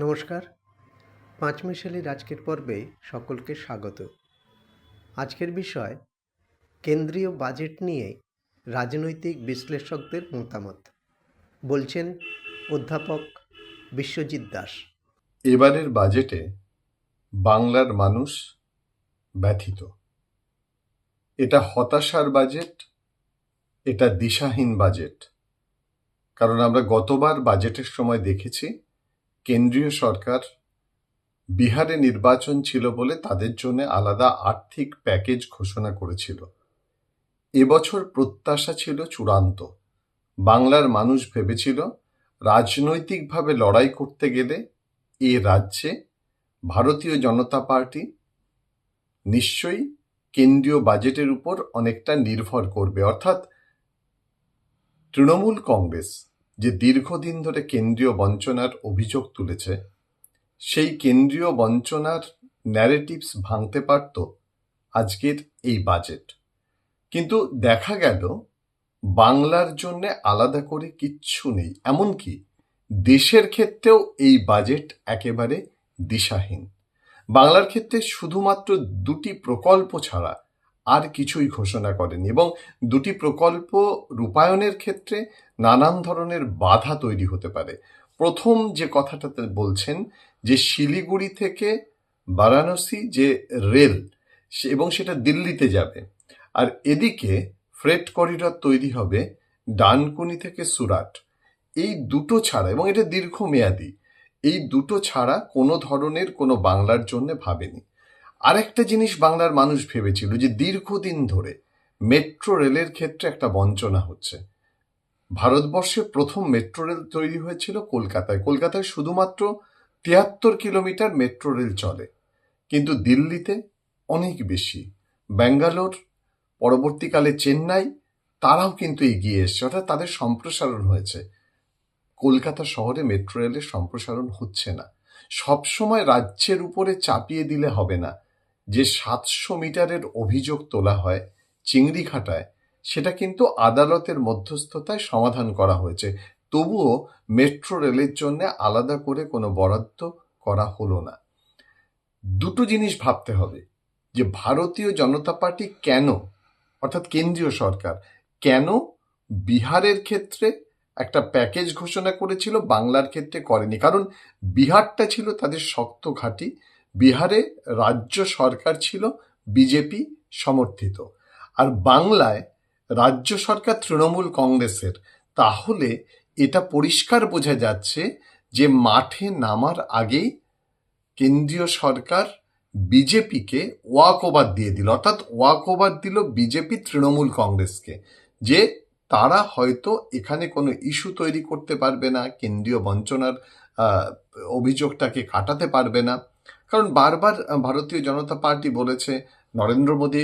নমস্কার। পাঁচমিশালির আজকের পর্বে সকলকে স্বাগত। আজকের বিষয় কেন্দ্রীয় বাজেট নিয়ে রাজনৈতিক বিশ্লেষকদের মতামত। বলছেন অধ্যাপক বিশ্বজিৎ দাস। এবারের বাজেটে বাংলার মানুষ ব্যথিত। এটা হতাশার বাজেট, এটা দিশাহীন বাজেট। কারণ আমরা গতবার বাজেটের সময় দেখেছি কেন্দ্রীয় সরকার বিহারে নির্বাচন ছিল বলে তাদের জন্য আলাদা আর্থিক প্যাকেজ ঘোষণা করেছিল। এবছর প্রত্যাশা ছিল চূড়ান্ত। বাংলার মানুষ ভেবেছিল রাজনৈতিকভাবে লড়াই করতে গেলে এ রাজ্যে ভারতীয় জনতা পার্টি নিশ্চয়ই কেন্দ্রীয় বাজেটের উপর অনেকটা নির্ভর করবে। অর্থাৎ তৃণমূল কংগ্রেস যে দীর্ঘদিন ধরে কেন্দ্রীয় বঞ্চনার অভিযোগ তুলেছে, সেই কেন্দ্রীয় বঞ্চনার ন্যারেটিভস ভাঙতে পারত আজকের এই বাজেট। কিন্তু দেখা গেল বাংলার জন্য আলাদা করে কিচ্ছু নেই। এমনকি দেশের ক্ষেত্রেও এই বাজেট একেবারে দিশাহীন। বাংলার ক্ষেত্রে শুধুমাত্র দুটি প্রকল্প ছাড়া আর কিছুই ঘোষণা করেনি, এবং দুটি প্রকল্প রূপায়ণের ক্ষেত্রে নানান ধরনের বাধা তৈরি হতে পারে। প্রথম যে কথাটাতে বলছেন যে শিলিগুড়ি থেকে বারাণসী যে রেল এবং সেটা দিল্লিতে যাবে, আর এদিকে ফ্রেট করিডর তৈরি হবে ডানকুনি থেকে সুরাট। এই দুটো ছাড়া, এবং এটা দীর্ঘমেয়াদী, এই দুটো ছাড়া কোনো ধরনের কোনো বাংলার জন্য ভাবেনি। আরেকটা জিনিস বাংলার মানুষ ভেবেছিল যে দীর্ঘদিন ধরে মেট্রো রেলের ক্ষেত্রে একটা বঞ্চনা হচ্ছে। ভারতবর্ষে প্রথম মেট্রো রেল তৈরি হয়েছিল কলকাতায়। কলকাতায় শুধুমাত্র ৭৩ কিলোমিটার মেট্রো রেল চলে, কিন্তু দিল্লিতে অনেক বেশি। ব্যাঙ্গালোর, পরবর্তীকালে চেন্নাই, তারাও কিন্তু এগিয়ে এসছে, অর্থাৎ তাদের সম্প্রসারণ হয়েছে। কলকাতা শহরে মেট্রো রেলের সম্প্রসারণ হচ্ছে না। সবসময় রাজ্যের উপরে চাপিয়ে দিলে হবে না। যে ৭০০ মিটারের অভিযোগ তোলা হয় চিংড়িঘাটায়, সেটা কিন্তু আদালতের মধ্যস্থতায় সমাধান করা হয়েছে। তবুও মেট্রো রেলের জন্য আলাদা করে কোনো বরাদ্দ করা হলো না। দুটো জিনিস ভাবতে হবে যে ভারতীয় জনতা পার্টি কেন, অর্থাৎ কেন্দ্রীয় সরকার কেন বিহারের ক্ষেত্রে একটা প্যাকেজ ঘোষণা করেছিল, বাংলার ক্ষেত্রে করেনি। কারণ বিহারটা ছিল তাদের শক্ত ঘাঁটি। বিহারে রাজ্য সরকার ছিল বিজেপি সমর্থিত, আর বাংলায় রাজ্য সরকার তৃণমূল কংগ্রেসের। তাহলে এটা পরিষ্কার বোঝা যাচ্ছে যে মাঠে নামার আগেই কেন্দ্রীয় সরকার বিজেপিকে ওয়াক ওভার দিয়ে দিল, অর্থাৎ ওয়াক ওভার দিল বিজেপি তৃণমূল কংগ্রেসকে, যে তারা হয়তো এখানে কোনো ইস্যু তৈরি করতে পারবে না, কেন্দ্রীয় বঞ্চনার অভিযোগটাকে কাটাতে পারবে না। কারণ বারবার ভারতীয় জনতা পার্টি বলেছে, নরেন্দ্র মোদী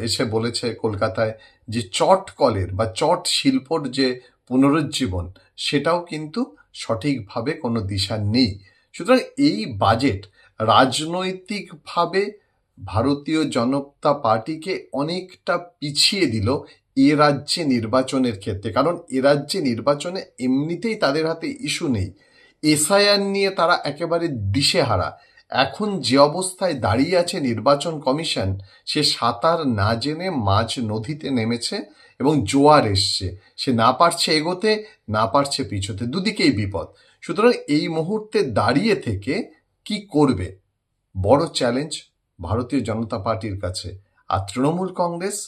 এসে বলেছে কলকাতায় যে চট কলের বা চট শিল্পর যে পুনরুজ্জীবন, সেটাও কিন্তু সঠিকভাবে কোনো দিশা নেই। সুতরাং এই বাজেট রাজনৈতিকভাবে ভারতীয় জনতা পার্টিকে অনেকটা পিছিয়ে দিল এ রাজ্যে নির্বাচনের ক্ষেত্রে। কারণ এ রাজ্যে নির্বাচনে এমনিতেই তাদের হাতে ইস্যু নেই। এসআইআর নিয়ে তারা একেবারে দিশেহারা। এখন যে অবস্থায় দাঁড়িয়ে আছে নির্বাচন কমিশন, সে সাঁতার না জেনে মাঝ নদীতে নেমেছে এবং জোয়ার এসছে। সে না পারছে এগোতে, না পারছে পিছোতে, দুদিকেই বিপদ। সুতরাং এই মুহূর্তে দাঁড়িয়ে থেকে কি করবে, বড় চ্যালেঞ্জ ভারতীয় জনতা পার্টির কাছে। আর তৃণমূল কংগ্রেস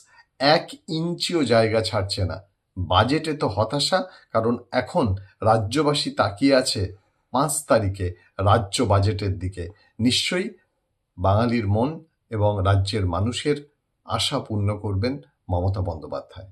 ১ ইঞ্চিও জায়গা ছাড়ছে না। বাজেটে তো হতাশা, কারণ এখন রাজ্যবাসী তাকিয়ে আছে ৫ তারিখে রাজ্য বাজেটের দিকে। নিশ্চয়ই বাঙালির মন এবং রাজ্যের মানুষের আশা পূর্ণ করবেন মমতা বন্দ্যোপাধ্যায়।